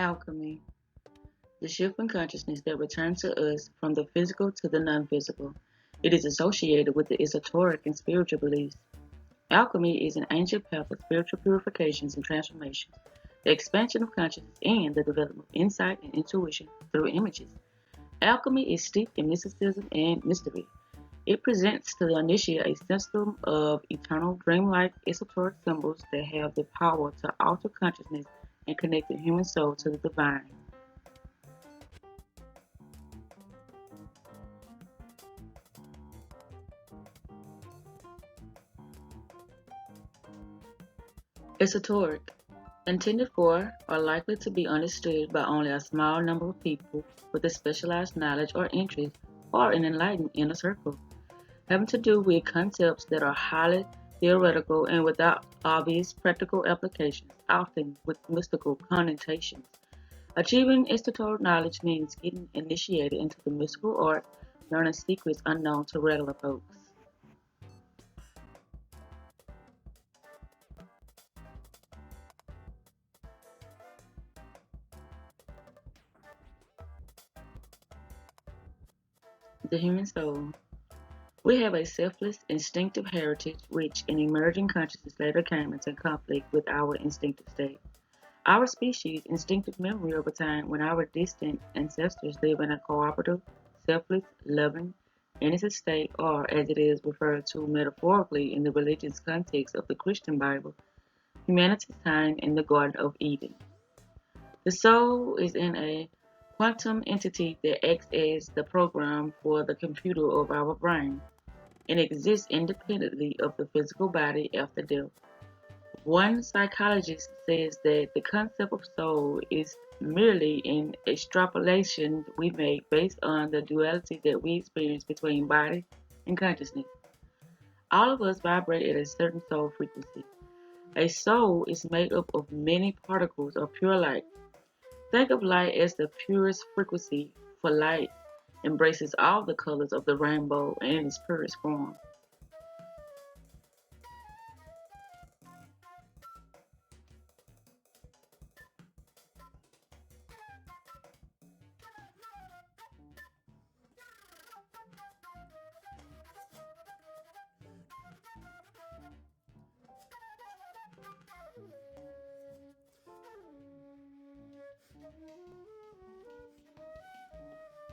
Alchemy, the shift in consciousness that returns to us from the physical to the non-physical. It is associated with the esoteric and spiritual beliefs. Alchemy is an ancient path of spiritual purifications and transformations, the expansion of consciousness and the development of insight and intuition through images. Alchemy is steeped in mysticism and mystery. It presents to the initiate a system of eternal, dreamlike, esoteric symbols that have the power to alter consciousness and connect the human soul to the divine. Esoteric, intended for or likely to be understood by only a small number of people with a specialized knowledge or interest or an enlightened inner circle, having to do with concepts that are highly theoretical and without obvious practical applications, often with mystical connotations. Achieving esoteric knowledge means getting initiated into the mystical art, learning secrets unknown to regular folks. The human soul. We have a selfless, instinctive heritage which, in emerging consciousness, later came into conflict with our instinctive state. Our species' instinctive memory of a time when our distant ancestors lived in a cooperative, selfless, loving, innocent state, or as it is referred to metaphorically in the religious context of the Christian Bible, humanity's time in the Garden of Eden. The soul is in a quantum entity that acts as the program for the computer of our brain and exists independently of the physical body after death. One psychologist says that the concept of soul is merely an extrapolation we make based on the duality that we experience between body and consciousness. All of us vibrate at a certain soul frequency. A soul is made up of many particles of pure light. Think of light as the purest frequency, for light embraces all the colors of the rainbow in its purest form.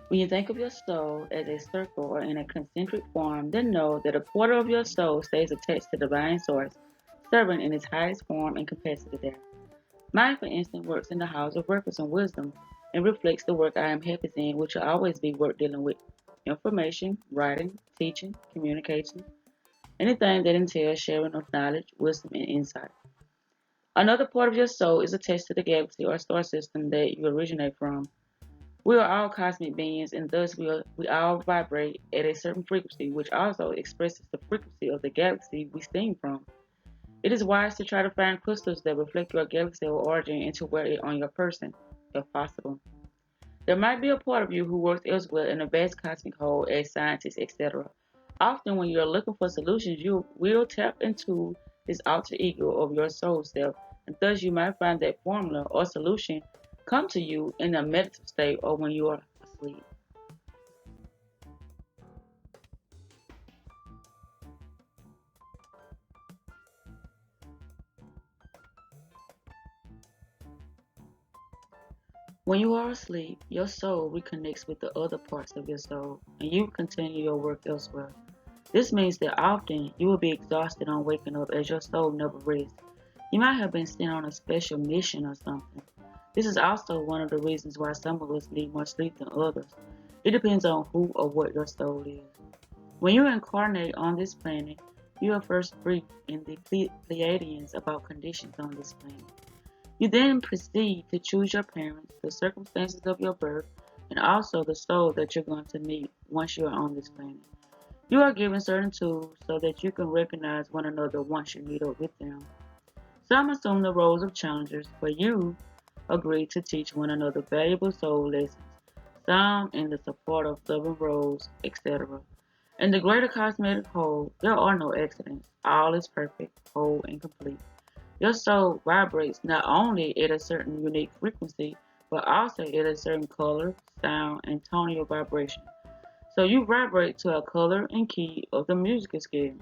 When you think of your soul as a circle or in a concentric form, then know that a quarter of your soul stays attached to the divine source, serving in its highest form and capacity there. Mine, for instance, works in the house of records and wisdom and reflects the work I am happiest in, which will always be work dealing with information, writing, teaching, communication, anything that entails sharing of knowledge, wisdom, and insight. Another part of your soul is attached to the galaxy or star system that you originate from. We are all cosmic beings, and thus we all vibrate at a certain frequency, which also expresses the frequency of the galaxy we stem from. It is wise to try to find crystals that reflect your galaxy of origin and to wear it on your person, if possible. There might be a part of you who works elsewhere in a vast cosmic whole as scientists, etc. Often, when you are looking for solutions, you will tap into this alter ego of your soul self, and thus you might find that formula or solution come to you in a meditative state or when you are asleep. When you are asleep, your soul reconnects with the other parts of your soul, and you continue your work elsewhere. This means that often you will be exhausted on waking up as your soul never rests. You might have been sent on a special mission or something. This is also one of the reasons why some of us need more sleep than others. It depends on who or what your soul is. When you incarnate on this planet, you are first briefed in the Pleiadians about conditions on this planet. You then proceed to choose your parents, the circumstances of your birth, and also the soul that you're going to meet once you are on this planet. You are given certain tools so that you can recognize one another once you meet up with them. Some assume the roles of challengers, but you agree to teach one another valuable soul lessons, some in the support of loving roles, etc. In the greater cosmetic whole, there are no accidents. All is perfect, whole, and complete. Your soul vibrates not only at a certain unique frequency, but also it has certain color, sound, and tonal vibration. So you vibrate to a color and key of the musical scale.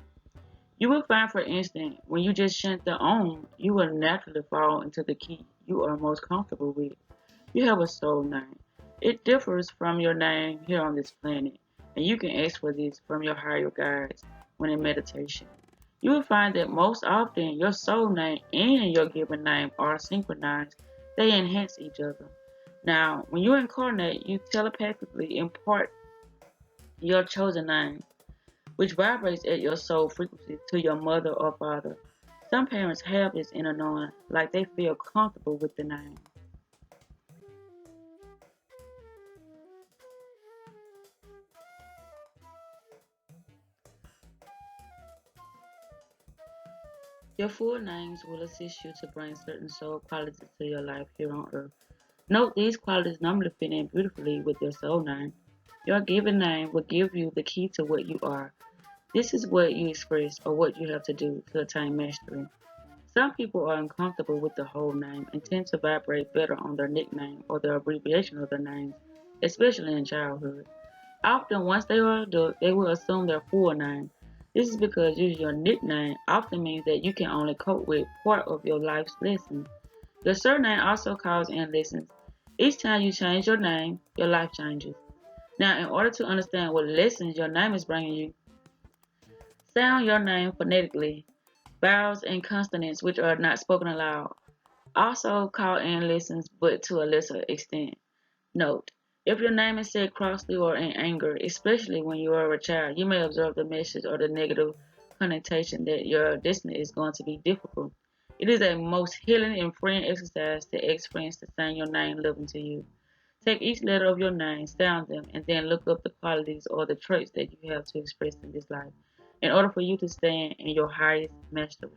You will find, for instance, when you just chant the Om, you will naturally fall into the key you are most comfortable with. You have a soul name. It differs from your name here on this planet, and you can ask for this from your higher guides when in meditation. You will find that most often your soul name and your given name are synchronized. They enhance each other. Now, when you incarnate, you telepathically impart your chosen name, which vibrates at your soul frequency to your mother or father. Some parents have this inner knowing, like they feel comfortable with the name. Your full names will assist you to bring certain soul qualities to your life here on earth. Note these qualities normally fit in beautifully with your soul name. Your given name will give you the key to what you are. This is what you express or what you have to do to attain mastery. Some people are uncomfortable with the whole name and tend to vibrate better on their nickname or the abbreviation of their names, especially in childhood. Often, once they are adult, they will assume their full name. This is because using your nickname often means that you can only cope with part of your life's lesson. Your surname also calls in lessons. Each time you change your name, your life changes. Now, in order to understand what lessons your name is bringing you, sound your name phonetically. Vowels and consonants which are not spoken aloud also call in lessons, but to a lesser extent. Note: if your name is said crossly or in anger, especially when you are a child, you may observe the message or the negative connotation that your destiny is going to be difficult. It is a most healing and freeing exercise to ask friends to sign your name loving to you. Take each letter of your name, sound them, and then look up the qualities or the traits that you have to express in this life in order for you to stand in your highest mastery.